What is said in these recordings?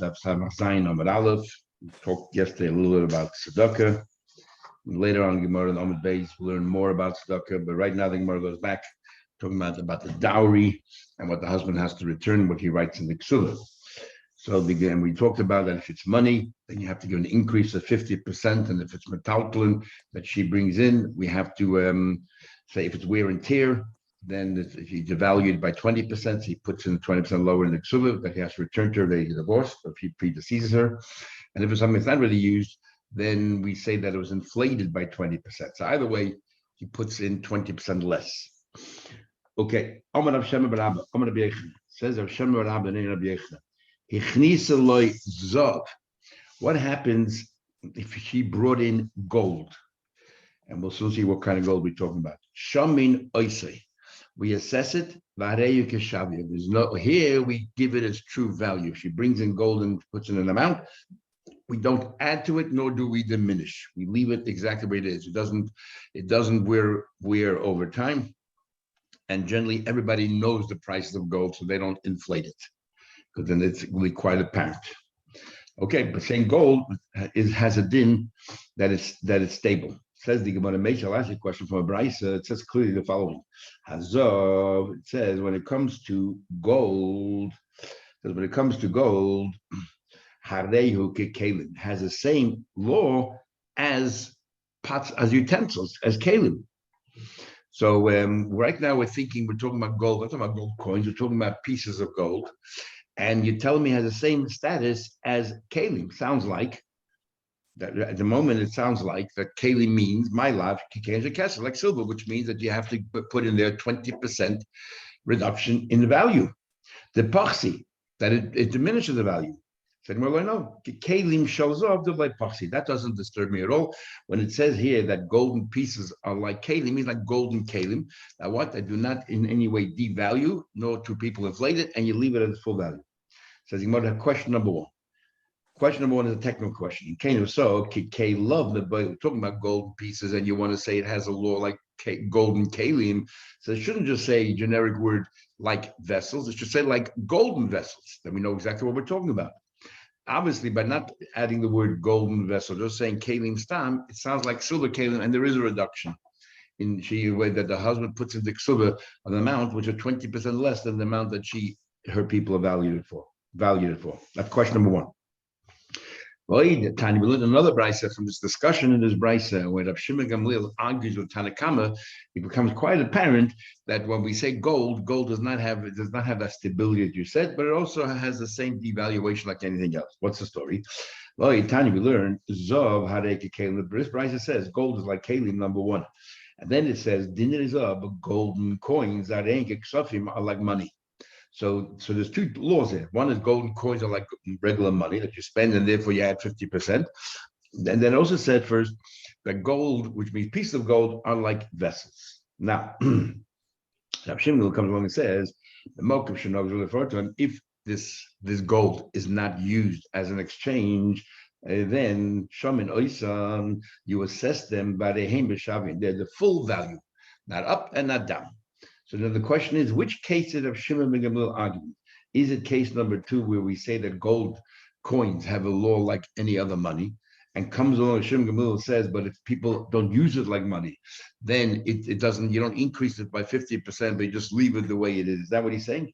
Daf Samach Zayin Amud Aleph. We talked yesterday a little bit about tzedakah. Later on, Gemara and Amud Beis will learn more about tzedakah. But right now, the Gemara goes back talking about the dowry and what the husband has to return, what he writes in the Kesuvos. So and we talked about that if it's money, then you have to give an increase of 50%, and if it's metaltalin that she brings in, we have to say if it's wear and tear, then if he devalued by 20%, he puts in 20% lower in the Kesuvos that he has to return to her, they divorce, or if he predeceases her. And if it's something that's not really used, then we say that it was inflated by 20%. So either way, he puts in 20% less. Okay. Says what happens if she brought in gold? And we'll soon see what kind of gold we're talking about. Shamin oisei. We assess it. There's no here we give it its true value. If she brings in gold and puts in an amount, we don't add to it, nor do we diminish. We leave it exactly where it is. It doesn't wear over time. And generally, everybody knows the price of gold, so they don't inflate it, because then it's really quite apparent. Okay, but saying gold has a din that it's stable. Says the Gemara Meisha. I'll ask you a question from a brisa. It says clearly the following: Hazov. It says when it comes to gold, Harehu kekelim has the same law as pots, as utensils, as kelim. So right now we're talking about gold. We're talking about gold coins. We're talking about pieces of gold, and you're telling me it has the same status as kelim. Sounds like that at the moment. It sounds like that kelim means my life kekeh like silver, which means that you have to put in there 20% reduction in the value. The paxi that it diminishes the value. Said, well, I know. Kelim shows off the like paxi. That doesn't disturb me at all. When it says here that golden pieces are like kelim, means like golden kelim. Now what? I do not in any way devalue, nor do people inflate it, and you leave it at its full value. Says you might have question number one. Question number one is a technical question. So, love we're talking about golden pieces, and you want to say it has a law like golden kelim. So it shouldn't just say generic word like vessels. It should say like golden vessels. Then we know exactly what we're talking about. Obviously, by not adding the word golden vessel, just saying kelim stam, it sounds like silver kelim, and there is a reduction in way that the husband puts into ksuba an amount which is 20% less than the amount that her people are valued it for. That's question number one. Tani, we learned another brisa from this discussion in this brisa where Rav Shimon Gamliel argues with Tanakama. It becomes quite apparent that when we say gold does not have that stability that you said, but it also has the same devaluation like anything else. What's the story? Tani, we learned Zov Hareke Kelim. This brisa says gold is like Kelim, number one, and then it says Dinner is golden coins that are like money. So there's two laws here. One is golden coins are like regular money that you spend, and therefore you add 50%. And then also said first that gold, which means pieces of gold, are like vessels. Now, Rav Shimon comes along and says the Mokum Shanog will refer to him if this gold is not used as an exchange. Then Shamin Oisan, you assess them by the Heim B'Shavin. They're the full value, not up and not down. So now the question is, which case of Shimon ben Gamliel argument? Is it case number two where we say that gold coins have a law like any other money, and comes along Shimon ben Gamliel says, but if people don't use it like money, then it doesn't. You don't increase it by 50%, but you just leave it the way it is. Is that what he's saying?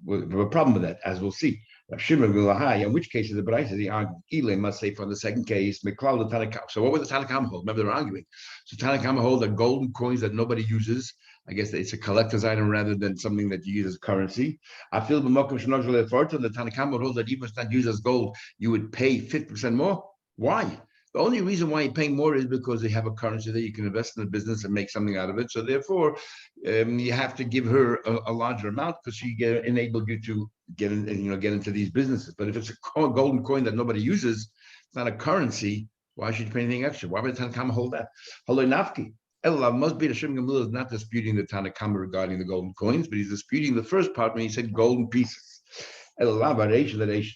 We have a problem with that, as we'll see. Shimon ben Gamliel, in which case is the Baraita? He argued, Ile must say from the second case, Meklal the Tanakam. So what was the Tanakam hold? Remember they're arguing. So Tanakam hold that golden coins that nobody uses. I guess it's a collector's item rather than something that you use as currency. I feel the Mokum Shnogel Forto, the Tanakam hold that even if it's not used as gold, you would pay 50% more. Why? The only reason why you're paying more is because they have a currency that you can invest in the business and make something out of it. So therefore, you have to give her a larger amount because she enabled you to get into these businesses. But if it's a golden coin that nobody uses, it's not a currency. Why should you pay anything extra? Why would the Tanakam hold that? Hello, Nafki. Elav must be the Shimon Gamliel is not disputing the Tanakama regarding the golden coins, but he's disputing the first part when he said golden pieces. Elav Areish Lareish.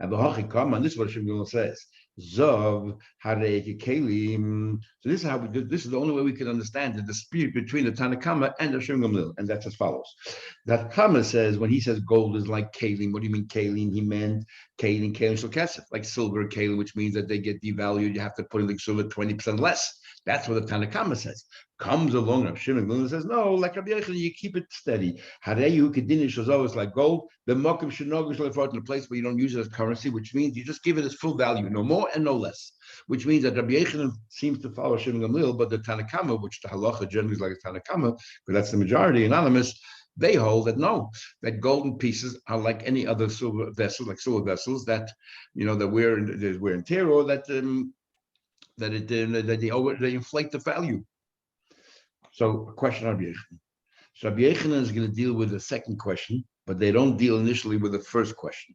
And the Hachikam, and this is what Shimon Gamliel says. Zov Hareke Kalim. So this is how we do. This is the only way we can understand the dispute between the Tanakama and the Shimon Gamliel, and that's as follows. That Kama says when he says gold is like kalim, what do you mean kalim? He meant kalim shel kesef, like silver kalim, which means that they get devalued. You have to put in the silver 20% less. That's what the Tanakama says. Comes along, Rav Shimon Gamliel says, no, like Rabbi Yochanan, you keep it steady. Hareyu kedinish shazo is like gold. The mokum shenogu shel in a place where you don't use it as currency, which means you just give it its full value, no more and no less. Which means that Rabbi Yochanan seems to follow Shimon Gamliel, but the Tanakama, which the halacha generally is like a Tanakama, but that's the majority, anonymous, they hold that no, that golden pieces are like any other silver vessel, like silver vessels that that wear and tear, or that they inflate the value. So, a question on Rabbi Yochanan. So Rabbi Yochanan is going to deal with the second question, but they don't deal initially with the first question.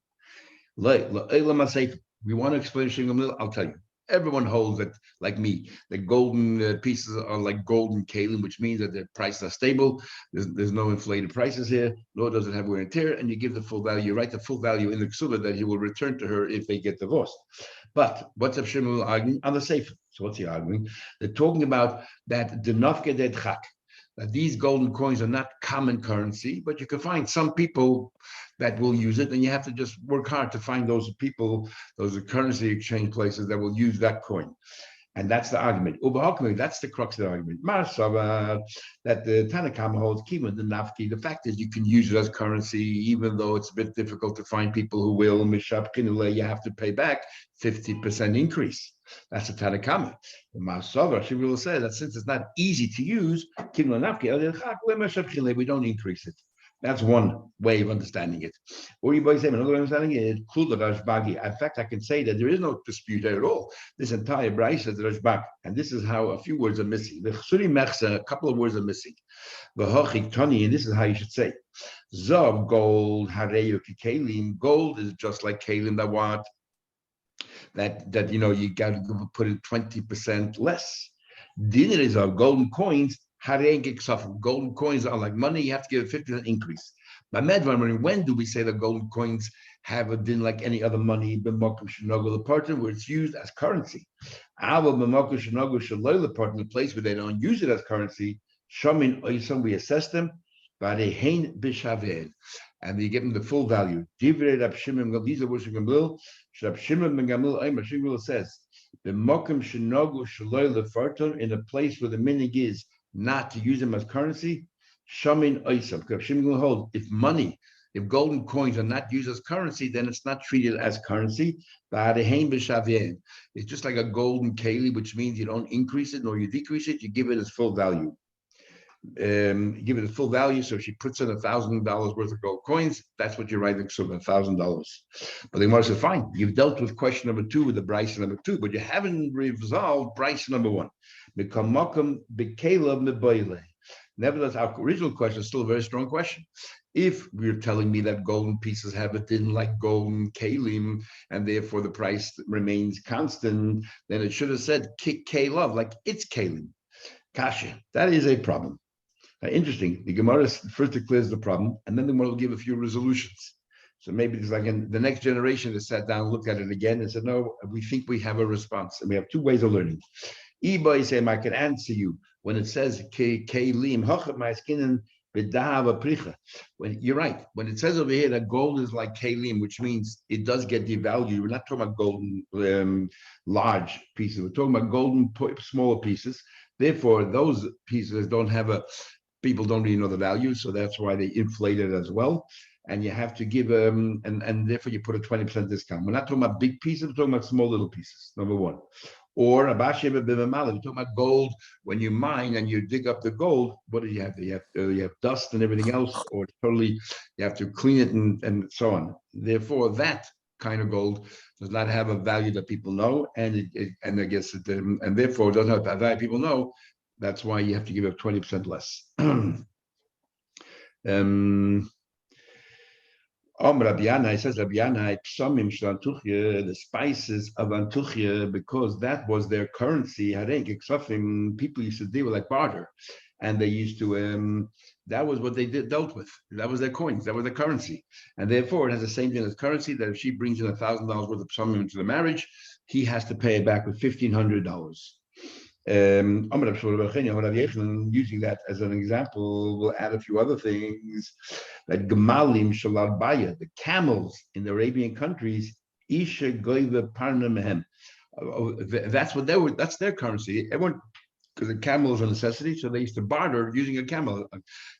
We want to explain Shimon Gamliel. I'll tell you. Everyone holds that, like me, the golden pieces are like golden kalim, which means that their prices are stable. There's no inflated prices here, nor does it have wear and tear, and you give the full value. You write the full value in the ksuba that he will return to her if they get divorced. But what's Rav Shimon arguing on the sefer? So what's he arguing? They're talking about that the nafke de chak, that these golden coins are not common currency, but you can find some people that will use it, and you have to just work hard to find those people, those currency exchange places that will use that coin. And that's the argument. That's the crux of the argument. That the Tanakama holds kima, the nafki. The fact is you can use it as currency, even though it's a bit difficult to find people who will. You have to pay back 50% increase. That's a Tanakama. The Masava, she will say that since it's not easy to use, we don't increase it. That's one way of understanding it. Or you might say another way of understanding it is Rashbagi. In fact, I can say that there is no dispute there at all. This entire Bryce is Rashbag, and this is how a few words are missing. The Chsuri Mechsa, a couple of words are missing. The Hochik Tani, and this is how you should say. Zav gold, Hareyu Kalim. Gold is just like Kalim that what? That you got to put it 20% less. Dinar is our golden coins. Golden coins are like money, you have to give a 50% increase. By Medvan, when do we say that golden coins have a din like any other money, the partner where it's used as currency? The place where they don't use it as currency, we assess them, and we give them the full value. These are words from Gamliel. Shimon Gamliel says, the mokum shenogu shaloy lefarton, in a place where the minig is not to use them as currency, shamin oisam. Because Shimon will hold, if golden coins are not used as currency, then it's not treated as currency. It's just like a golden keli, which means you don't increase it nor you decrease it. You give it its full value. Give it a full value. So if she puts in $1,000 worth of gold coins, that's what you're writing. So $1,000. But the Gemara says, fine, you've dealt with question number 2 with the Bryce number 2, but you haven't resolved Bryce number 1. Nevertheless, our original question is still a very strong question. If you're telling me that golden pieces have a din like golden kalim, and therefore the price remains constant, then it should have said kalav, like it's kalim. Kasha, that is a problem. Interesting. The Gemara first declares the problem, and then the Gemara will give a few resolutions. So maybe it's like the next generation has sat down, looked at it again, and said, no, we think we have a response. And we have 2 ways of learning. Ibai say, I can answer you when it says kelim hachab my skin and when you're right, when it says over here that gold is like kalim, which means it does get devalued. We're not talking about golden large pieces. We're talking about golden smaller pieces. Therefore, those pieces people don't really know the value, so that's why they inflate it as well. And you have to give and therefore you put a 20% discount. We're not talking about big pieces, we're talking about small little pieces, number 1. Or we're talking about gold. When you mine and you dig up the gold, what do you have? You have dust and everything else, or totally you have to clean it and so on. Therefore, that kind of gold does not have a value that people know, and therefore it doesn't have that value people know. That's why you have to give up 20% less. Rabbi says the spices of Antuchya, because that was their currency. People used to deal with like barter. and they used to. That was what they dealt with. That was their coins. That was their currency, and therefore it has the same thing as currency. That if she brings in $1,000 worth of something into the marriage, he has to pay it back with $1,500. Using that as an example, we'll add a few other things. That Gemalim Shalarbaya, the camels in the Arabian countries, Isha Goiva Parna Mehem. That's what they were. That's their currency. Everyone, because a camel is a necessity, so they used to barter using a camel.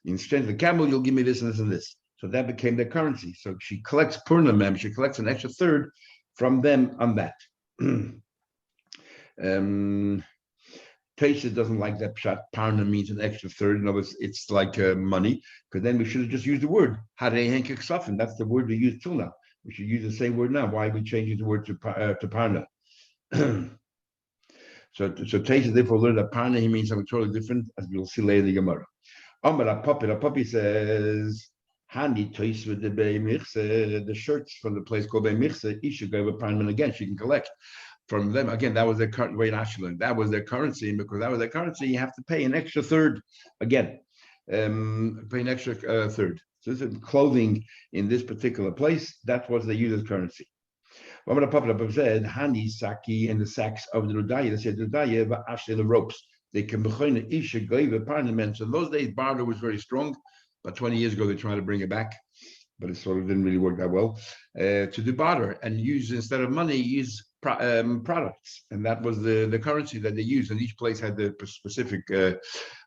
Instead of the camel, you'll give me this and this and this. So that became their currency. So she collects Purna Mem. She collects an extra third from them on that. Taisha doesn't like that pshat. Parna means an extra third. In other words, it's like money, because then we should have just used the word. That's the word we use till now. We should use the same word now. Why are we changing the word to Parna? So Taisha therefore learned that Parna, he means something totally different, as we'll see later in the Gemara. Puppy says, Hani Tais with the shirts from the place called Beimichse, Isha go with Parna again. She can collect from them. Again, that was their currency. That was their currency, and because that was their currency, you have to pay an extra third again. Pay an extra third. So this is clothing in this particular place. That's what they use as currency. What I'm going to pop it up said Hani Saki and the sacks of the Rudaya. They said Rudaya, but actually the ropes. They can be Isha gave a parliament. So in those days, barter was very strong. But 20 years ago, they tried to bring it back, but it sort of didn't really work that well. To do barter and use, instead of money, use products, and that was the currency that they used, and each place had the specific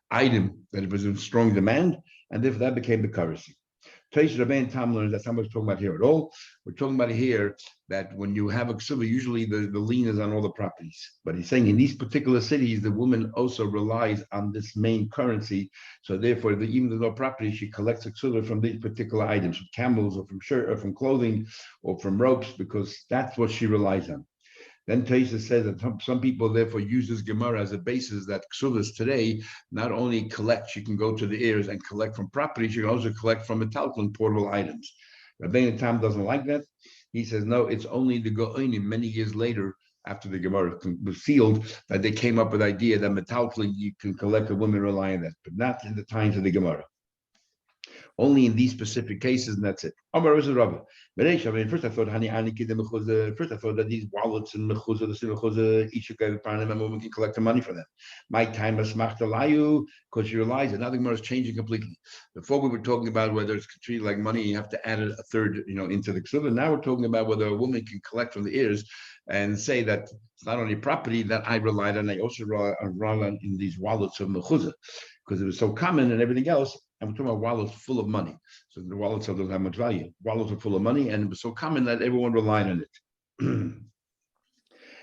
item that it was in strong demand, and therefore that became the currency. Taish Rabbein Tam learns that's not what we're talking about here at all. We're talking about here that when you have a ksuba, usually the lien is on all the properties. But he's saying in these particular cities, the woman also relies on this main currency. So therefore, even though there's no property, she collects a ksuba from these particular items, from camels or from shirt or from clothing or from ropes, because that's what she relies on. Then Taisa says that some people therefore use this Gemara as a basis that ksuvas today not only collect, she can go to the heirs and collect from property, she can also collect from metalton portable items. Rabbeinu Tam doesn't like that. He says, no, it's only the Go'onim many years later, after the Gemara was sealed, that they came up with the idea that metalton you can collect, a woman rely on that, but not in the times of the Gemara. Only in these specific cases, and that's it. First, I thought that these wallets and mechuzah, each woman can collect the money for them. My time is machtalayu, because you realize that nothing more is changing completely. Before we were talking about whether it's treated like money, you have to add a third, into the ksuba. Now we're talking about whether a woman can collect from the heirs and say that it's not only property that I relied on, I also rely on in these wallets of mechuzah, because it was so common and everything else. And we're talking about wallets full of money. So the wallets don't have much value. Wallets are full of money, and it was so common that everyone relied on it.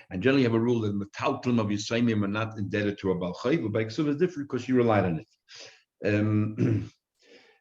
And generally you have a rule that metaltlim of Yisraelim are not indebted to a Balchay, but by Ksuv is different because you relied on it.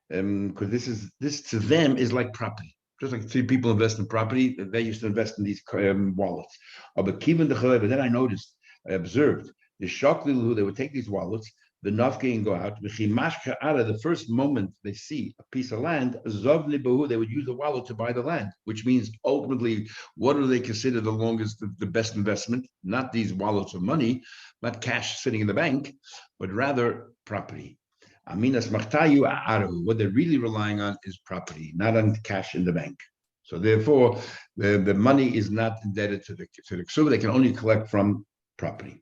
Because this to them is like property. Just like three people invest in property, they used to invest in these wallets. But then I noticed, I observed, the Shoklilu, who they would take these wallets, the Nafke and go out. The first moment they see a piece of land, they would use the wallet to buy the land, which means ultimately, what do they consider the longest, the best investment? Not these wallets of money, not cash sitting in the bank, but rather property. What they're really relying on is property, not on cash in the bank. So therefore, the money is not indebted to the ksuba. They can only collect from property.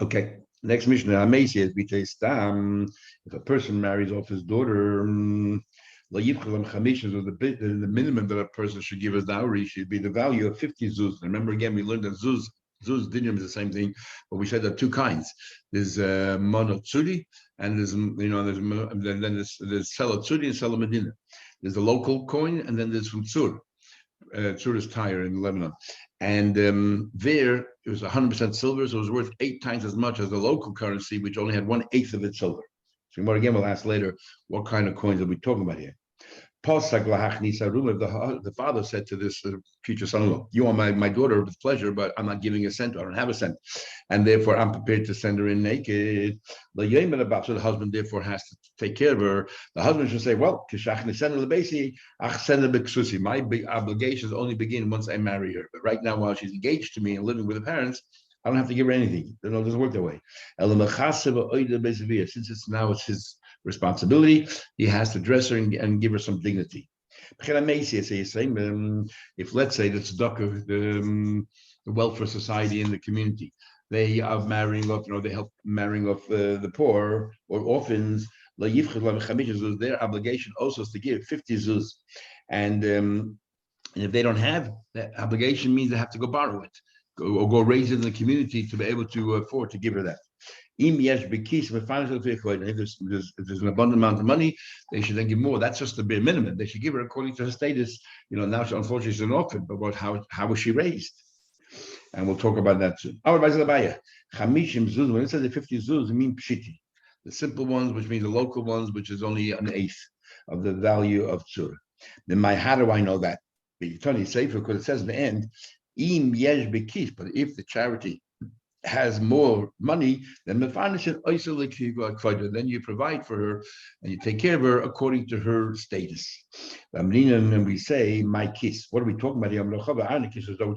Okay, next mission. If a person marries off his daughter, the minimum that a person should give as dowry should be the value of 50 zuz. Remember again, we learned that zuz dinim is the same thing, but we said there are two kinds. There's monotsuri, and there's there's selatsuri and selamedina. There's the local coin, and then there's from tzur. Tzur is Tyre in Lebanon. And there it was 100% silver, so it was worth 8 times as much as the local currency, which only had 1/8 of its silver. So again, we'll ask later, what kind of coins are we talking about here? The father said to this future son-in-law, you are my daughter with pleasure, but I'm not giving a cent. I don't have a cent. And therefore, I'm prepared to send her in naked. So the husband therefore has to take care of her. The husband should say, well, my big obligations only begin once I marry her. But right now, while she's engaged to me and living with the parents, I don't have to give her anything. No, it doesn't work that way. Since it's his responsibility, he has to dress her and give her some dignity. If let's say the tzedakah, the welfare society in the community, they are marrying off, they help marrying off the poor or orphans. Their obligation also is to give 50 zuz, and if they don't have that obligation, means they have to go borrow it, or go raise it in the community to be able to afford to give her that. If there's an abundant amount of money, they should then give more. That's just the bare minimum. They should give her according to her status. Now unfortunately she's an orphan, but how was she raised? And we'll talk about that soon. When it says the 50 zuz, it means pshiti. The simple ones, which means the local ones, which is only an eighth of the value of tzur. Then how do I know that? Because it says in the end, but if the charity has more money, then you provide for her and you take care of her according to her status. And we say, my kiss. What are we talking about here? We're talking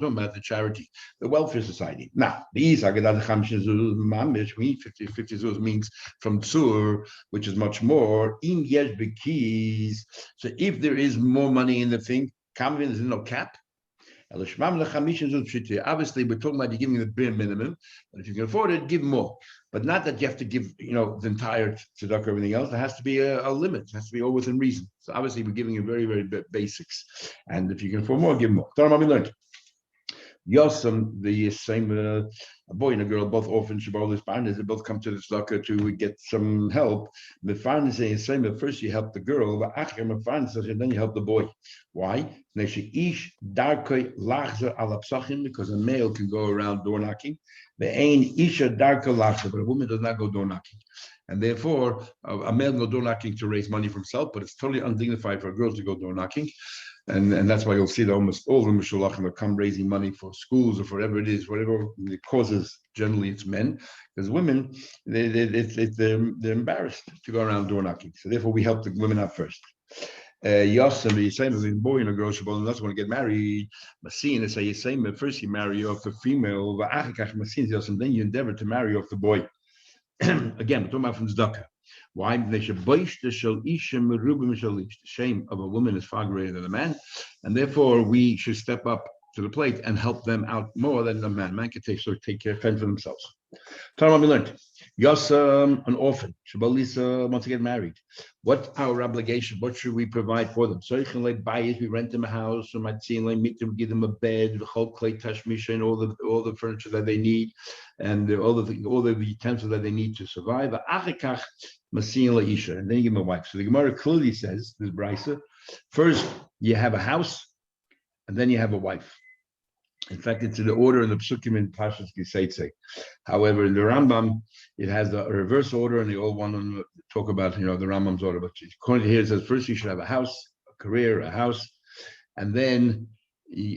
about the charity, the welfare society. Now, these 50 zuz means from tzur, which is much more. So if there is more money in the thing, there's no cap. Obviously, we're talking about you giving the bare minimum, but if you can afford it, give more. But not that you have to give, the entire tzedakah or everything else. There has to be a limit. It has to be all within reason. So obviously, we're giving you very, very basics. And if you can afford more, give more. Tell them what we learned. Yosem, the same a boy and a girl, both orphans, they both come to the tzedakah to get some help. The farners is same. But first you help the girl, and then you help the boy. Why? Because a male can go around door knocking. But a woman does not go door knocking. And therefore, a male can go door knocking to raise money for himself, but it's totally undignified for a girl to go door knocking. And that's why you'll see that almost all the Meshulachim will come raising money for schools or for whatever it is, whatever the causes. Generally, it's men, because women they're embarrassed to go around door knocking. So therefore, we help the women out first. Yosem, the same as a boy and a girl, that's when to get married. Masin is a same. First, you marry off the female. Then you endeavor to marry off the boy. Again, we're talking about from tzedakah. Why? The shame of a woman is far greater than a man, and therefore we should step up to the plate and help them out more than a man. Man can take care, fend for themselves. Tell them what we learned. Yosem, an orphan, Shabalisa wants to get married. What's our obligation? What should we provide for them? So you can buy it. We rent them a house, or might see meet them, give them a bed, the whole clay tashmisha, and all the furniture that they need, and all the utensils that they need to survive. And then you give them a wife. So the Gemara clearly says, this brisa, first you have a house, and then you have a wife. In fact, it's in the order in the Psukim in Pashas Kiseitze. However, in the Rambam, it has the reverse order, and they all want to talk about, the Rambam's order. But according to here, it says first you should have a house, a career, a house, and then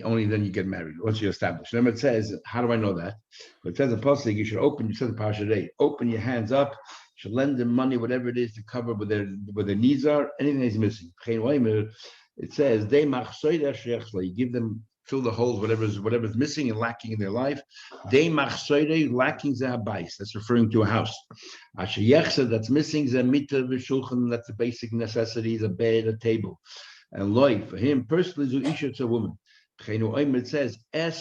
only then you get married, once you're established. Then it says, how do I know that? It says in Pasuk, you should open, it says in Parashat today, open your hands up, you should lend them money, whatever it is, to cover what their needs are, anything that's missing. It says, you give them, fill the holes, whatever's missing and lacking in their life. Lacking bais. That's referring to a house. That's missing that's the basic necessities, a bed, a table. And loy, for him personally, it's a woman. It says, that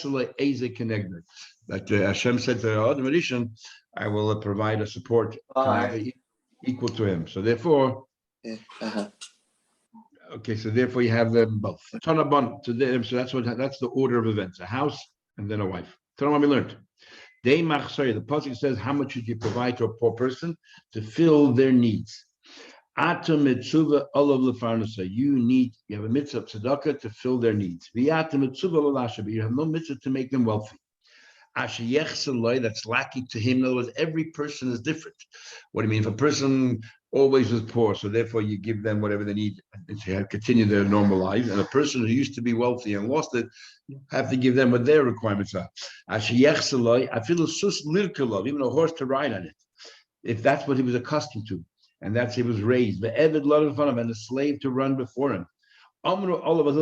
Hashem said to Adam Rishon, I will provide a support equal to him. So therefore, okay, so therefore you have them both. Tanabon to them, so that's the order of events: a house and then a wife. Tell them what we learned. The pasuk says, how much should you provide to a poor person to fill their needs? You have a mitzvah tzedakah to fill their needs. But you have no mitzvah to make them wealthy. That's lacking to him. In other words, every person is different. What do you mean? If a person always was poor, so therefore you give them whatever they need to continue their normal lives, and a person who used to be wealthy and lost it, you have to give them what their requirements are. I feel even a horse to ride on it, if that's what he was accustomed to, and that's he was raised. But Evid lot in front of him, and a slave to run before him. All of us.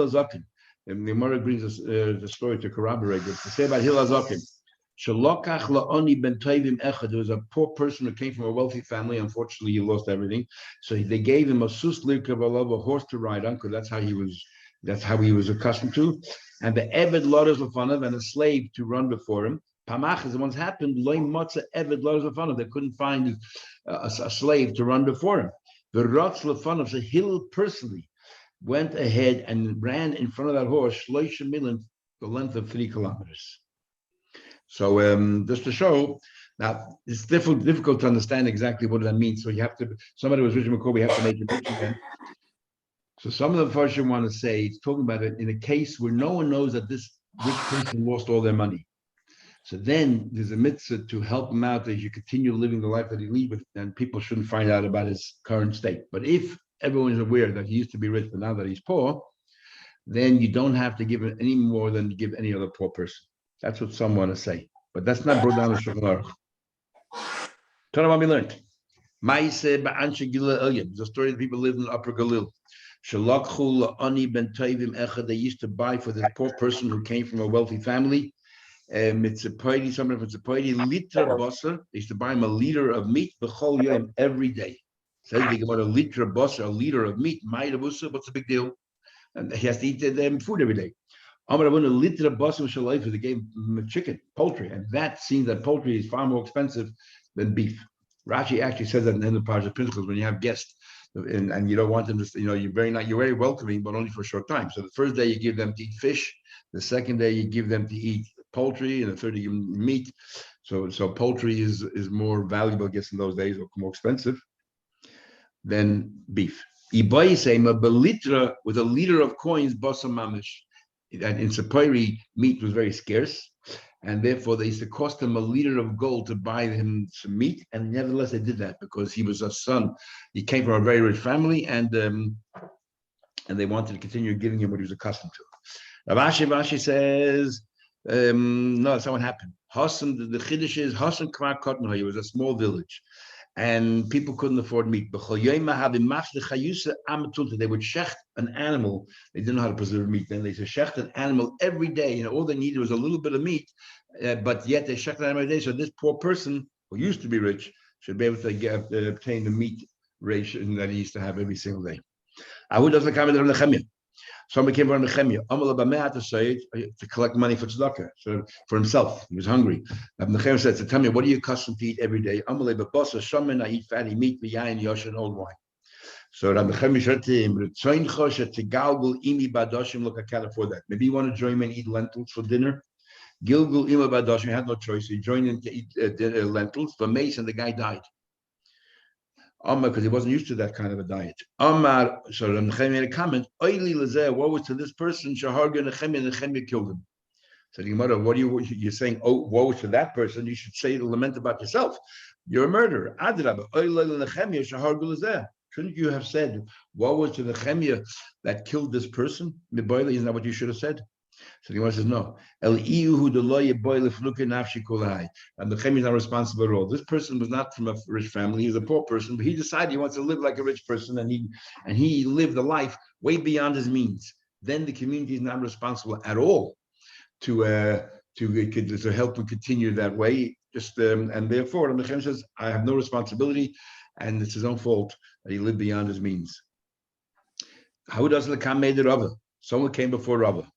And the Gemara brings us the story to corroborate this. To say about Hillel Zaken, Shalokach la'oni ben toivim echad. There was a poor person who came from a wealthy family. Unfortunately, he lost everything. So they gave him a sus lirkav, a horse to ride on, because that's how he was. That's how he was accustomed to. And the eved lodas lefanav, and a slave to run before him. Pamachas, once happened, loy motza eved lodas lefanav. They couldn't find a slave to run before him. The rotz lefanav, so Hillel personally went ahead and ran in front of that horse, shloisha milim, the length of 3 kilometers. So just to show, now it's difficult to understand exactly what that means. So you have to, somebody was Richard McCoy, we have to make it rich again. So some of the version want to say, it's talking about it in a case where no one knows that this rich person lost all their money. So then there's a mitzvah to help him out as you continue living the life that he leads with, and people shouldn't find out about his current state. But if everyone is aware that he used to be rich, but now that he's poor, then you don't have to give it any more than you give any other poor person. That's what some want to say. But that's not brought down in Shulchan Aruch. Tell them what we learned. Ma'aseh ba'anshe Gilad Elyon. It's a story that people lived in Upper Galil. Shalakhu la'ani ben toivim echad. They used to buy for this poor person who came from a wealthy family. Mitzapaydi, somebody from Mitzapaydi, litra basar. They used to buy him a liter of meat b'chol yom every day. Says they about a liter of basar, a liter of meat. What's the big deal? And he has to eat food every day. Amar Rabbeinu, a liter of basar shalayfa. They gave him chicken, poultry, and that seems that poultry is far more expensive than beef. Rashi actually says that in the end of Parashat Pinchas when you have guests. And you don't want them to, you're very welcoming, but only for a short time. So the first day you give them to eat fish, the second day you give them to eat poultry, and the third day you give them meat. So poultry is more valuable, I guess, in those days, or more expensive than beef. Ibai say belitra with a liter of coins, basar mamish. And in Sapiri, meat was very scarce, and therefore they used to cost him a liter of gold to buy him some meat. And nevertheless, they did that because he was a son. He came from a very rich family, and they wanted to continue giving him what he was accustomed to. Rashi says, no, that's not what happened. Hassan, the Chiddush is Hassan Kvar Kotnoy. It was a small village, and people couldn't afford meat. They would shecht an animal. They didn't know how to preserve meat. Then they shecht an animal every day, and all they needed was a little bit of meat. But yet they shecht an animal every day. So this poor person who used to be rich should be able to obtain the meat ration that he used to have every single day. Somebody came from Nehemiah to collect money for tzedakah, so for himself. He was hungry. Nehemiah said, "So tell me, what are you accustomed to eat every day?" I eat fatty meat, yayin, yosh, and old wine. So Nehemiah said to him, "Look, I can't afford that. Maybe you want to join me and eat lentils for dinner." Gilgul ima badoshim, he had no choice. He joined in to eat lentils. The mace, and the guy died. Amar, because he wasn't used to that kind of a diet. Amar, so Nehemiah made a comment, Oili lazeh, woe is to this person, Shaharga Nehemiah killed him. So the Gemara, what are you're saying, oh, woe is to that person, you should say the lament about yourself. You're a murderer. Adrabah, Oili Nehemiah, Shaharga lazeh. Shouldn't you have said, woe is to Nehemiah that killed this person? Isn't that what you should have said? So the Gemara says, no. And the Nehemiah is not responsible at all. This person was not from a rich family. He was a poor person, but he decided he wants to live like a rich person, and he lived a life way beyond his means. Then the community is not responsible at all to help him continue that way. And therefore, the Nehemiah says, I have no responsibility, and it's his own fault that he lived beyond his means. How does the Kam made it Rava? Someone came before Rava.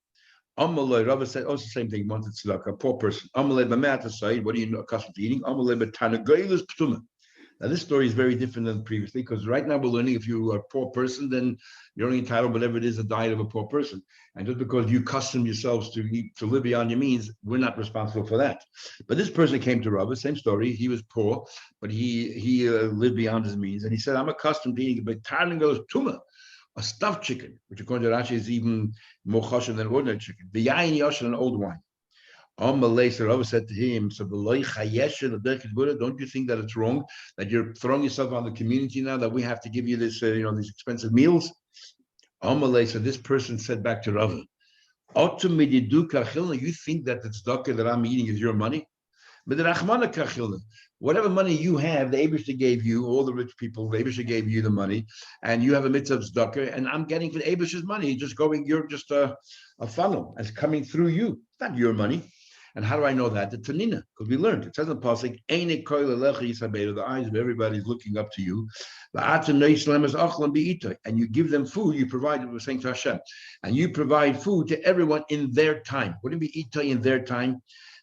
Amalei, Rava said also the same thing. Wanted tzedakah, a poor person. Amalei b'me'at asayid. What are you accustomed to eating? Amalei b'tanagoylus p'tuma. Now this story is very different than previously, because right now we're learning if you are a poor person, then you're only entitled whatever it is a diet of a poor person. And just because you custom yourselves to live beyond your means, we're not responsible for that. But this person came to Rava, same story. He was poor, but he lived beyond his means, and he said, "I'm accustomed to eating b'tanagoylus p'tuma." A stuffed chicken, which according to Rashi is even more kosher than ordinary chicken. The yayin yosh and old wine. Amalei, so Rava said to him, "So don't you think that it's wrong that you're throwing yourself on the community now that we have to give you this, these expensive meals?" Amalei, so this person said back to Rava, "You think that the tzedakah that I'm eating is your money? Whatever money you have, the Eibusher gave you, all the rich people, the Eibusher gave you the money, and you have a mitzvah of tzedakah, and I'm getting from the Eibusher's money, you're just a funnel, and it's coming through you. It's not your money. And how do I know that? The Tanina, because we learned. It says in Pasuk, the eyes of everybody is looking up to you. And you give them food, you provide, we're saying to Hashem, and you provide food to everyone in their time. Wouldn't it be ita in their time?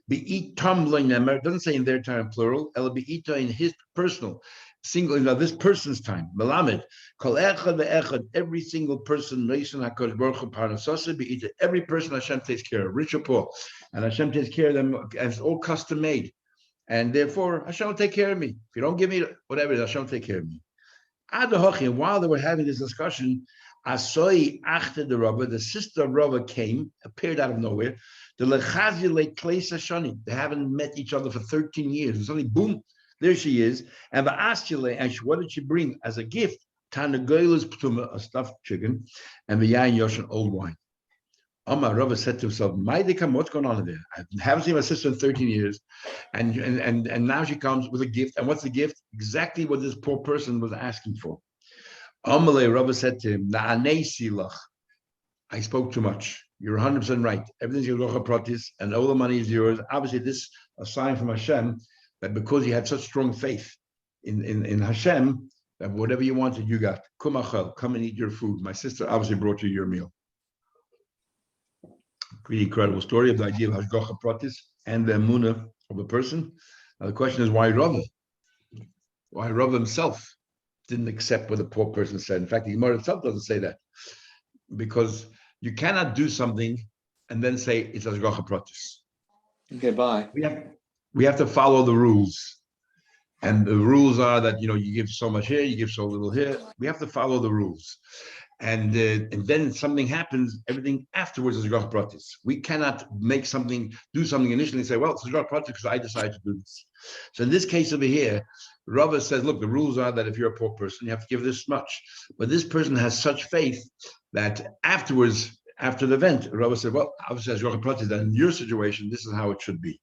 Be itam nemer. It doesn't say in their time plural. It'll be ita in his personal, single, this person's time. Melamed. Kol echad ve'echad. Every single person. Nation HaKadosh Baruch Hu parnasasa be ita. Every person Hashem takes care of, rich or poor, and Hashem takes care of them. And it's all custom made, and therefore Hashem will take care of me. If you don't give me whatever it is, Hashem will take care of me. And while they were having this discussion, Asoi Achte the Rava, the sister of Rava came, appeared out of nowhere. The Lechazile Kleisa Shani. They haven't met each other for 13 years. And suddenly, boom, there she is. And the Aschile, and what did she bring as a gift? Tanagoylas Ptuma, a stuffed chicken, and the Yain Yoshan, old wine. Amar Rava said to himself, Maidikam, what's going on there? I haven't seen my sister in 13 years. And now she comes with a gift. And what's the gift? Exactly what this poor person was asking for. Amalei, Rava said to him, Na'anei silach. I spoke too much. You're 100% right. Everything's your pratis, and all the money is yours. Obviously, this is a sign from Hashem that because you had such strong faith in Hashem, that whatever you wanted, you got. Kumachel, come and eat your food. My sister obviously brought you your meal. Pretty incredible story of the idea of Hashgacha Pratis and the emunah of a person. Now the question is, why Rava? Why Rava himself didn't accept what the poor person said? In fact, the Gemara itself doesn't say that, because you cannot do something and then say it's Hashgacha Pratis. Okay, bye. We have to follow the rules, and the rules are that you give so much here, you give so little here. We have to follow the rules. And then something happens, everything afterwards is Hashgacha Pratis. We cannot do something initially and say, well, it's Hashgacha Pratis because I decided to do this. So in this case over here, Rava says, look, the rules are that if you're a poor person, you have to give this much. But this person has such faith that afterwards, after the event, Rava said, well, obviously Hashgacha Pratis, that in your situation, this is how it should be.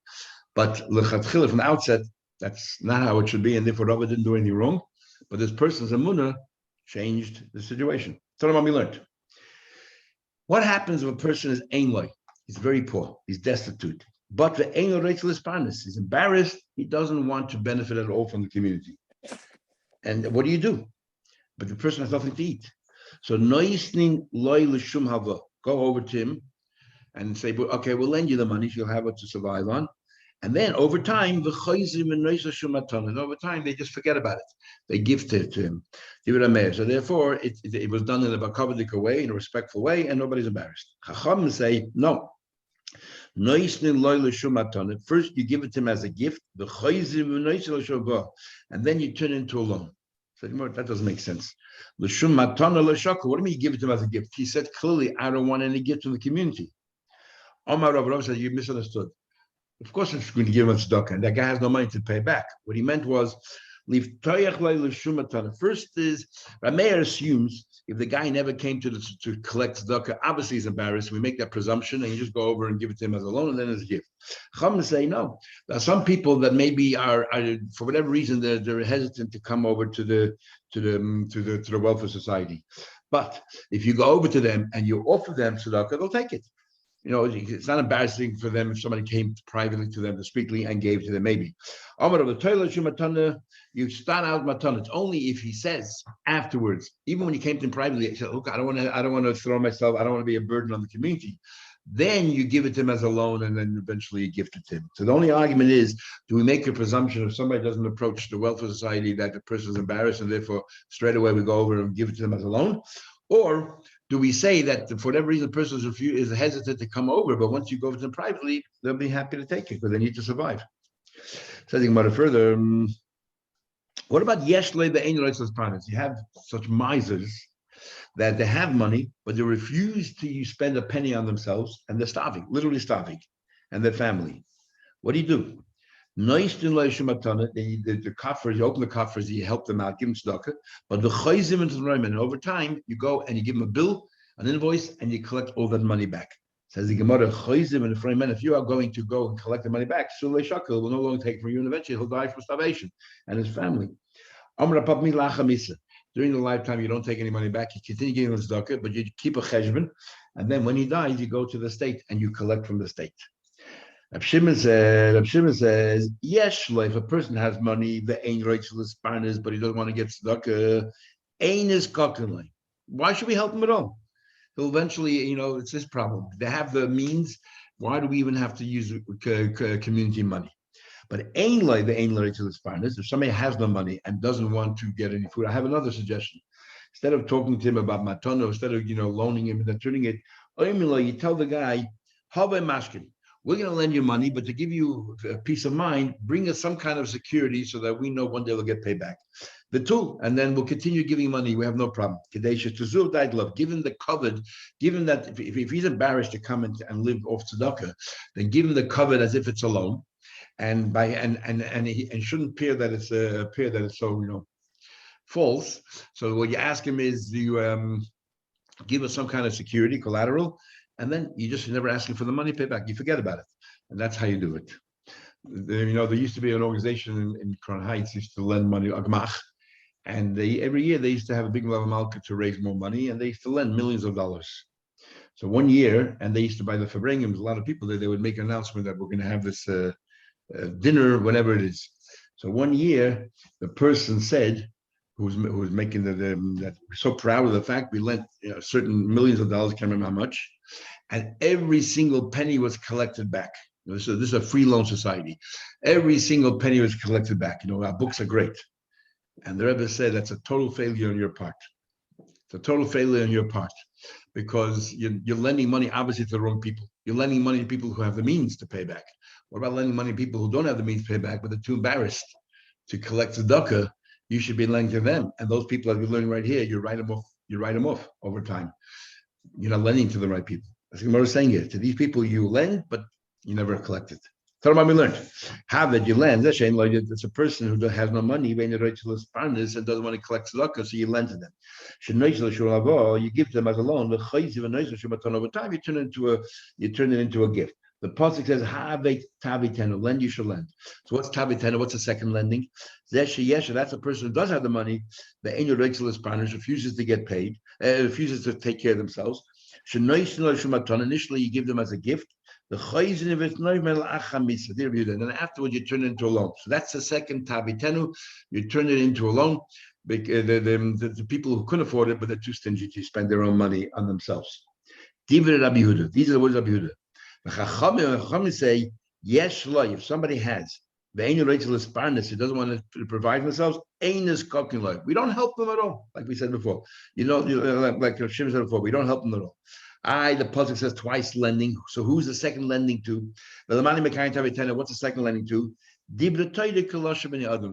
But l'chatchila, from the outset, that's not how it should be, and therefore Rava didn't do anything wrong. But this person's emunah changed the situation. So what we learned. What happens if a person is einloi? He's very poor. He's destitute. But the einloi rachel is parnas. He's embarrassed. He doesn't want to benefit at all from the community. And what do? But the person has nothing to eat. So noisning loy l'shum hava. Go over to him and say, okay, we'll lend you the money. You'll have it to survive on. And then over time, they just forget about it. They gift it to him. So therefore, it was done in a bakabadik way, in a respectful way, and nobody's embarrassed. Chacham say, no. First, you give it to him as a gift, and then you turn it into a loan. So that doesn't make sense. What do you mean you give it to him as a gift? He said clearly, I don't want any gift from the community. Omar Rav said, you misunderstood. Of course, it's going to give him a tzedakah, and that guy has no money to pay back. What he meant was, first is, Rameir assumes if the guy never came to collect tzedakah, obviously he's embarrassed. We make that presumption, and you just go over and give it to him as a loan, and then as a gift. Chacham say no. There are some people that maybe are for whatever reason they're hesitant to come over to the welfare society. But if you go over to them and you offer them tzedakah, they'll take it. It's not embarrassing for them if somebody came privately to them discreetly and gave to them, maybe. You start out matana. It's only if he says afterwards, even when he came to him privately, he said, look, I don't want to throw myself, I don't want to be a burden on the community. Then you give it to him as a loan, and then eventually you gift it to him. So the only argument is, do we make a presumption if somebody doesn't approach the welfare society that the person is embarrassed, and therefore straight away we go over and give it to them as a loan? Or do we say that for whatever reason the person is hesitant to come over, but once you go to them privately, they'll be happy to take it because they need to survive? So I think about it further. What about yeshle the ein roitzos parnas? You have such misers that they have money, but they refuse to spend a penny on themselves, and they're starving, literally starving, and their family. What do? The coffers, you open the coffers, you help them out, give them tzedakah, but the chayzim into the roim, and over time you go and you give them a bill, an invoice, and you collect all that money back. Says the Gemara, chayzim and the frame, if you are going to go and collect the money back, Sulei Shakil will no longer take it from you, and eventually he'll die from starvation and his family. During the lifetime, you don't take any money back. You continue giving him tzedakah, but you keep a cheshbon, and then when he dies, you go to the state and you collect from the state. Rab Shimon says, yes, if a person has money, the ain righteous partners, but he doesn't want to get tzedakah, ain is kakanly. Why should we help him at all? He'll eventually, it's his problem. They have the means. Why do we even have to use community money? But the ain righteous partners, if somebody has no money and doesn't want to get any food, I have another suggestion. Instead of talking to him about matano, instead of loaning him and then turning it, you tell the guy, "Have mashkin. We're going to lend you money, but to give you peace of mind, bring us some kind of security so that we know one day we'll get paid back. The tool, and then we'll continue giving money. We have no problem. Kadesha to died love. Give him the covered. Give him that if he's embarrassed to come and live off tzedakah, then give him the covered as if it's a loan, and shouldn't appear that it's so false. So what you ask him is, do you give us some kind of security, collateral, and then you're never asking for the money payback. You forget about it, and that's how you do it. There used to be an organization in Crown Heights used to lend money, Agmach, and every year they used to have a big level malka to raise more money, and they used to lend millions of dollars. So one year, and they used to buy the Fabrengums, a lot of people there, they would make an announcement that we're going to have this dinner, whatever it is. So one year, the person said, who was making that we're so proud of the fact we lent certain millions of dollars, can't remember how much, and every single penny was collected back. This is a free loan society. Every single penny was collected back. Our books are great. And the Rebbe said that's a total failure on your part. It's a total failure on your part because you're lending money obviously to the wrong people. You're lending money to people who have the means to pay back. What about lending money to people who don't have the means to pay back, but they're too embarrassed to collect tzedakah? You should be lending to them. And those people, as we're learning right here, you write them off over time. You're not lending to the right people. That's what Gemara is saying here. To these people you lend, but you never collect it. Tell them what we learned. Have it, you lend. It's a person who has no money, and doesn't want to collect tzedakah, so you lend to them. You give them as a loan. Over time, you turn it into a gift. The pasuk says, "Tavitenu, lend you shall lend." So what's tavitenu? What's the second lending? That's a person who does have the money. The angel regular partners refuses to get paid, refuses to take care of themselves. Initially, you give them as a gift. The and then afterwards you turn it into a loan. So that's the second tavitenu. You turn it into a loan. The people who couldn't afford it, but they're too stingy to spend their own money on themselves. These are the words of Rabbi Yehuda. The Chachamim say, yes, if somebody has the Ein Rachel Parnas, who doesn't want to provide themselves, Ein is cooking life. We don't help them at all, like we said before. Like Shim said before, we don't help them at all. The pasuk says twice lending. So who's the second lending to? What's the second lending to?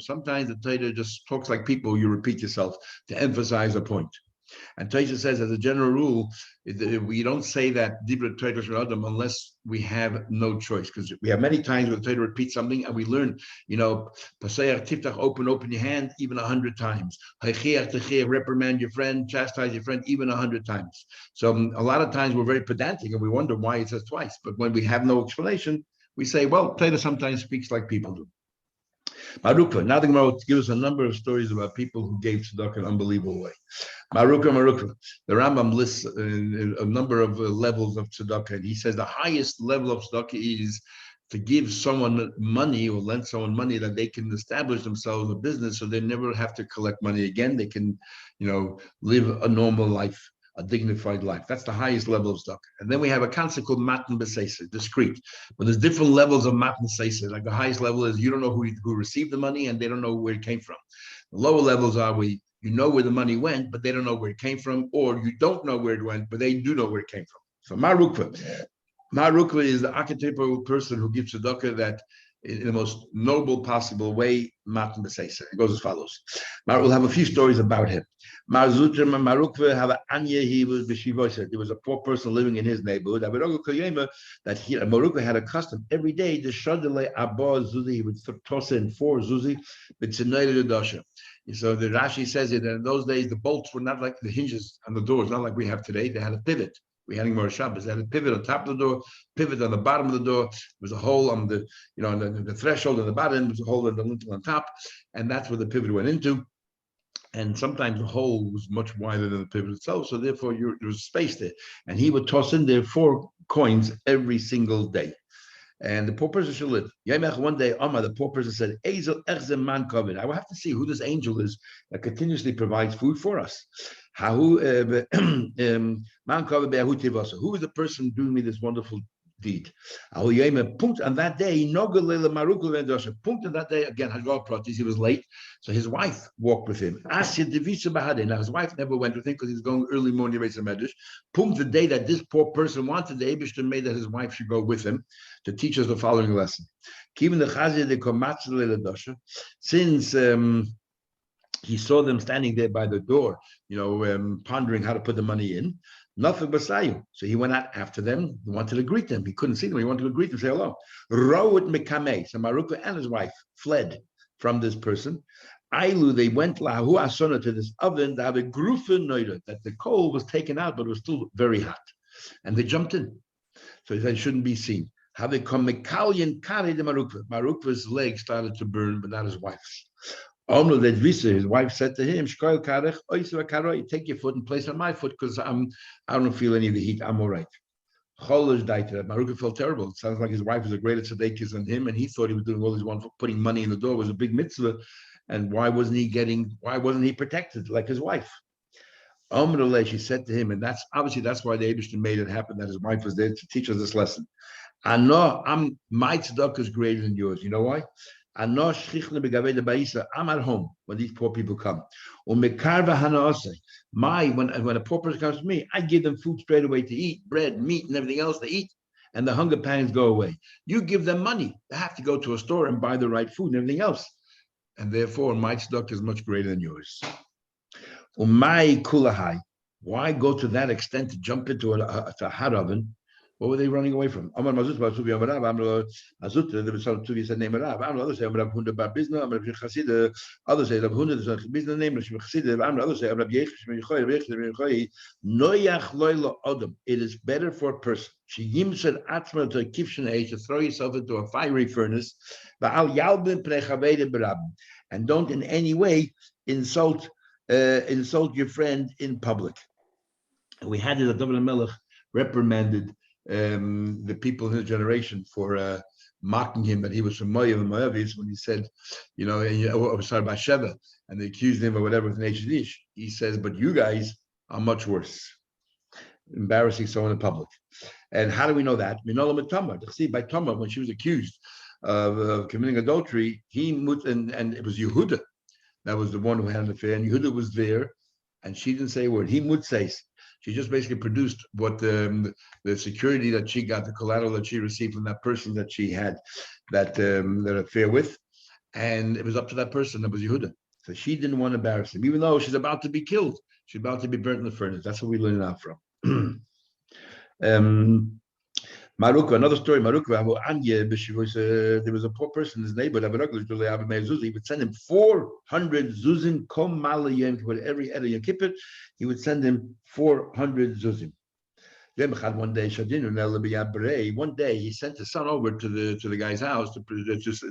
Sometimes the Torah just talks like people. You repeat yourself to emphasize a point. And Taisha says, as a general rule, we don't say that Dibra Torah Adam unless we have no choice, because we have many times where the Torah repeats something and we learn, Pasayach Tiftach, open your hand even 100 times. Reprimand your friend, chastise your friend even 100 times. So a lot of times we're very pedantic and we wonder why it says twice. But when we have no explanation, we say, well, Torah sometimes speaks like people do. Marukva. Now the Gemara will give us a number of stories about people who gave tzedakah in an unbelievable way. Marukva. The Rambam lists a number of levels of tzedakah, and he says the highest level of tzedakah is to give someone money or lend someone money that they can establish themselves a business, so they never have to collect money again. They can, live a normal life, a dignified life. That's the highest level of tzedakah. And then we have a concept called matan b'seiseh, discreet. But there's different levels of matan b'seiseh. Like the highest level is you don't know who received the money and they don't know where it came from. The lower levels are you know where the money went, but they don't know where it came from, or you don't know where it went, but they do know where it came from. So Marukva is the archetypal person who gives tzedakah that in the most noble possible way, matan b'seiseh. It goes as follows. We'll have a few stories about him. Marukva have Anya. He was b'shivosa. There was a poor person living in his neighborhood. That Marukva had a custom every day. The shadele abba zuzi. He would toss in 4 zuzi. So the Rashi says that in those days the bolts were not like the hinges on the doors, not like we have today. They had a pivot. We had more Shabbos. They had a pivot on top of the door, pivot on the bottom of the door. There was a hole on the, the threshold on the bottom. There was a hole in the lintel on top, and that's where the pivot went into. And sometimes the hole was much wider than the pivot itself, so therefore there was space there. And he would toss in there 4 coins every single day. and the poor person should live. One day, the poor person said, I will have to see who this angel is that continuously provides food for us. Who is the person doing me this wonderful deed? Punkt on that day, punkt on that day, again, he was late, so his wife walked with him. Now his wife never went with him because he was going early morning to Medrash. Punkt the day that this poor person wanted, the Eibishter made that his wife should go with him to teach us the following lesson. Since he saw them standing there by the door, pondering how to put the money in. Nothing but sayu. So he went out after them. He wanted to greet them. He couldn't see them. He wanted to greet them, say hello. Rowet Mekame. So Maruka and his wife fled from this person. Ailu, they went lahu asona to this oven that the grufen noida, that the coal was taken out, but it was still very hot. And they jumped in. So they shouldn't be seen. How they come Mekalian Kari de Maruka. Maruka's leg started to burn, but not his wife's. His wife said to him, take your foot and place on my foot because I don't feel any of the heat. I'm all right. Maruka felt terrible. It sounds like his wife was a greater tzedekah than him, and he thought he was doing all this one for putting money in the door was a big mitzvah. And why wasn't he protected like his wife? She said to him, and that's why the Eibishter made it happen, that his wife was there to teach us this lesson. I know my tzedakah is greater than yours. You know why? I'm at home when these poor people come. When a poor person comes to me, I give them food straight away to eat, bread, meat, and everything else to eat, and the hunger pangs go away. You give them money, they have to go to a store and buy the right food and everything else. And therefore, my tzedakah is much greater than yours. Why go to that extent to jump into a hot oven? What were they running away from? Amar Mazut Basubi Amarav, Amar Azut, there was some Tuvi said name Rav, Amar others say Amar Hunda Bar Bizna, Amar Chassid, others say Rav Hunda, the Bizna name, Rav Chassid, Amar others say Amar Yech, Noyach Loyla Odom. It is better for a person. She yimsed Atma to a kifshin age to throw yourself into a fiery furnace, Ba'al Yalbin Prechavede Barab, and don't in any way insult your friend in public. And we had it that David Melech reprimanded the people in his generation for mocking him that he was from Moav and Moavis when he said, sorry, Basheva, and they accused him of whatever with Nation Ish. He says, but you guys are much worse. Embarrassing someone in public. And how do we know that? Minola Tamar. See, by Tamar, when she was accused of committing adultery, and it was Yehuda that was the one who had an affair, and Yehuda was there, and she didn't say a word. He would say. She just basically produced what the security that she got, the collateral that she received from that person that she had that affair with, and it was up to that person. That was Yehuda. So she didn't want to embarrass him, even though she's about to be killed. She's about to be burnt in the furnace. That's what we learn out from. Maruka, another story. Maruka, there was a poor person, his neighbor, he would send him 400 zuzim, kom malayim, for every Eder Yom Kippur, he would send him 400 zuzim. One day he sent his son over to the guy's house to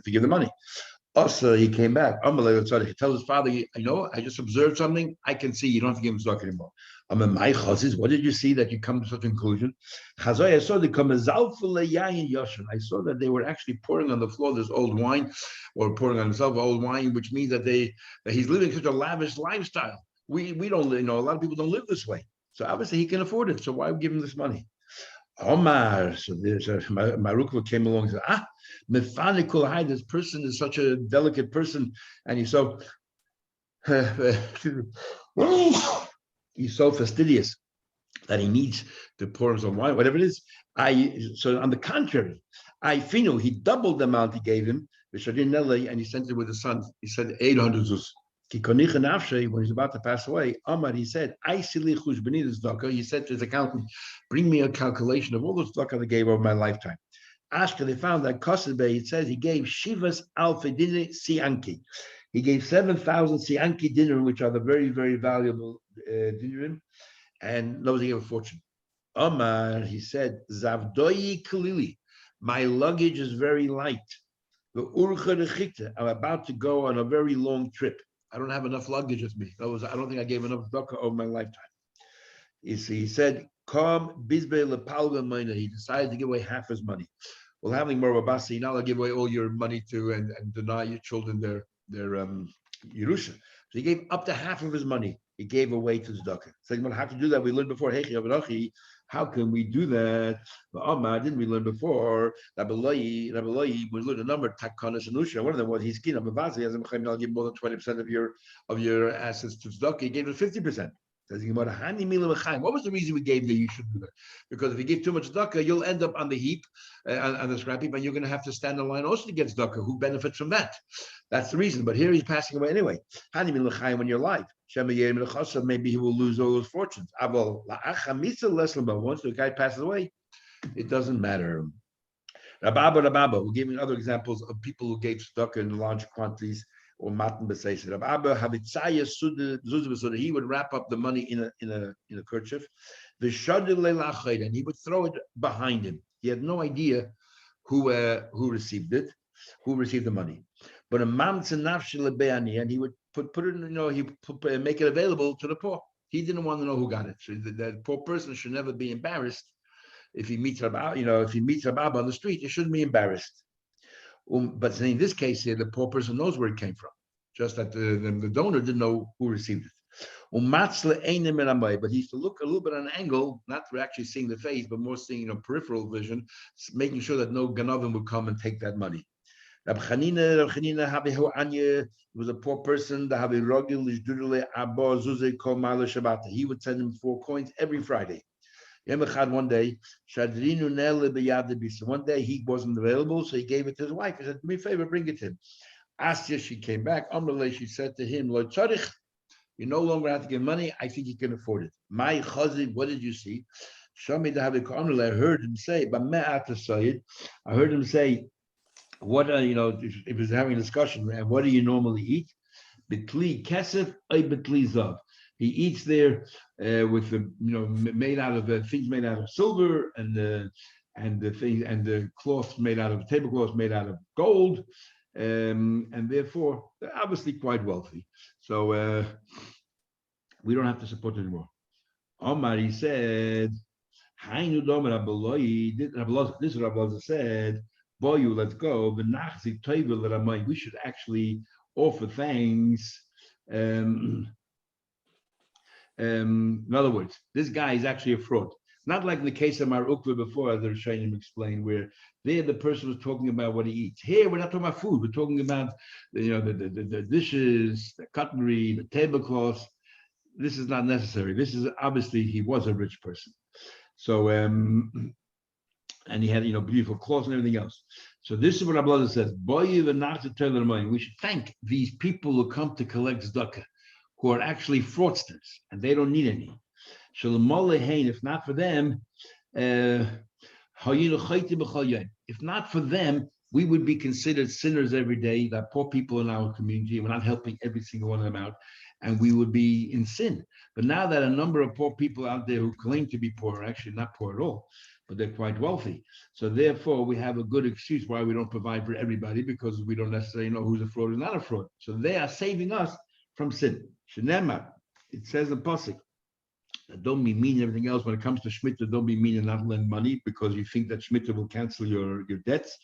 give the money. Also, he came back. He tells his father, I just observed something. I can see you don't have to give him stock anymore. What did you see that you come to such a conclusion? I saw that they were actually pouring on the floor this old wine, or pouring on himself old wine, which means that he's living such a lavish lifestyle. We don't, a lot of people don't live this way. So obviously he can afford it. So why give him this money? Omar, so there's Marukva came along and said, Mefanikul Hai, this person is such a delicate person, and he's so fastidious that he needs to pour him some wine, whatever it is. So on the contrary, he doubled the amount he gave him, and he sent it with his son. He said 800 zuz. When he's about to pass away, Amar, he said, he said to his accountant, bring me a calculation of all the tzedakah I gave over my lifetime. Ashka, they found that Kosebe, it says he gave Shivas Alfa Dinner Sianki. He gave 7,000 Sianki dinner, which are the very, very valuable dinner, and those he gave a fortune. Omar, he said, Zavdoyi Kalili, my luggage is very light. I'm about to go on a very long trip. I don't have enough luggage with me. I don't think I gave enough tzedakah over my lifetime. He said, "Come, bizbe lepalga mina." He decided to give away half his money. Well, having more of a basi, now give away all your money to and deny your children their Yerusha. So he gave up to half of his money. He gave away to tzedakah. So you have to do that. We learned before. How can we do that? Didn't we learn before? Rabbi we learned a number. Takana Shanusha. One of them was he's keen on Mavazi. As I'll give more than 20% of your assets to tzedakah. He gave him 50%. What was the reason we gave that you should do that? Because if you give too much tzedakah, you'll end up on the heap, on the scrap heap, and you're going to have to stand in line also to get tzedakah. Who benefits from that? That's the reason. But here he's passing away anyway. When you're alive, maybe he will lose all his fortunes. Once the guy passes away, it doesn't matter. Rabba, we're giving other examples of people who gave tzedakah in large quantities. Or matan b'seised. He would wrap up the money in a kerchief, and he would throw it behind him. He had no idea who received it, who received the money. But a and he would put it in, he make it available to the poor. He didn't want to know who got it. So the poor person should never be embarrassed if he meets Rabba. If he meets Rabba on the street, he shouldn't be embarrassed. But in this case here, the poor person knows where it came from, just that the donor didn't know who received it. But he used to look a little bit on an angle, not for actually seeing the face, but more seeing peripheral vision, making sure that no Ganovim would come and take that money. Rab Chanina was a poor person. He would send him 4 coins every Friday. One day, one day he wasn't available, so he gave it to his wife. He said, "Do me a favor, bring it to him." Asya, she came back. She said to him, "Lo tzarich, you no longer have to give money. I think you can afford it." My chazid, what did you see? Shami I heard him say, I heard him say, what if he was having a discussion, and what do you normally eat? Betli kesef, betli zav. He eats there with the made out of things made out of silver and the cloths made out of tablecloths made out of gold, and therefore they're obviously quite wealthy. So we don't have to support it anymore. Omar, he said, this is what Rabbi said. Boyu, let's go. We should actually offer thanks. In other words, this guy is actually a fraud. Not like in the case of Mar Ukva before, as the Rishonim explained, where there the person was talking about what he eats. Here, we're not talking about food. We're talking about the dishes, the cutlery, the tablecloths. This is not necessary. This is obviously he was a rich person. So and he had beautiful clothes and everything else. So this is what our brother says. We should thank these people who come to collect tzedakah, who are actually fraudsters, and they don't need any. If not for them, if not for them, we would be considered sinners every day, that poor people in our community, we're not helping every single one of them out, and we would be in sin. But now that a number of poor people out there who claim to be poor are actually not poor at all, but they're quite wealthy. So therefore, we have a good excuse why we don't provide for everybody, because we don't necessarily know who's a fraud or not a fraud. So they are saving us from sin. Shenema, it says in Pasuk, don't be mean and everything else. When it comes to Shemitah, don't be mean and not lend money because you think that Shemitah will cancel your debts.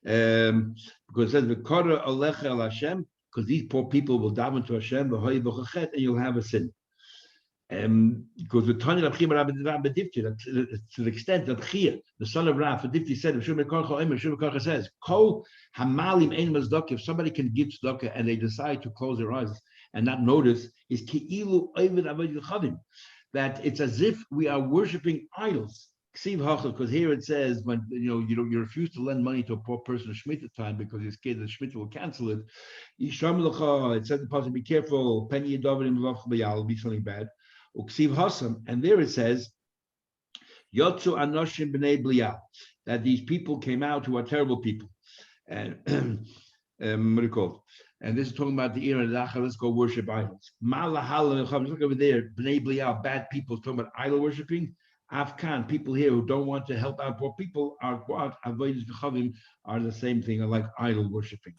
Because it says, V'kora alecha el Hashem, because these poor people will daven to Hashem, and you'll have a sin. Because the Tanya of Rabbi Difti, to the extent that Chia, the son of Rabbi Difti, said, says, Kol hamalim ein mazdaka. If somebody can give tzedakah and they decide to close their eyes and not notice, is ki'ilu oived avodah chavim, that it's as if we are worshiping idols. Because here it says when you refuse to lend money to a poor person at Shemitah time because you're scared that Shemitah will cancel it. It said the person, be careful, penny will be something bad. And there it says, Yotzu Anoshim B'nei Bliya, that these people came out who are terrible people. And what do you call it? And this is talking about the era of let's go worship idols. Look over there, B'nei Bliya, bad people, talking about idol worshiping. Afghan, people here who don't want to help out poor people are what? Avodas v'chavim are the same thing, are like idol worshiping.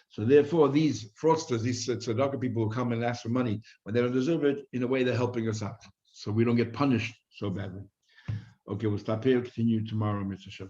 So therefore, these fraudsters, these tzedakah people who come and ask for money, when they don't deserve it, in a way they're helping us out. So we don't get punished so badly. Okay, we'll stop here, continue tomorrow, Mr. Shah.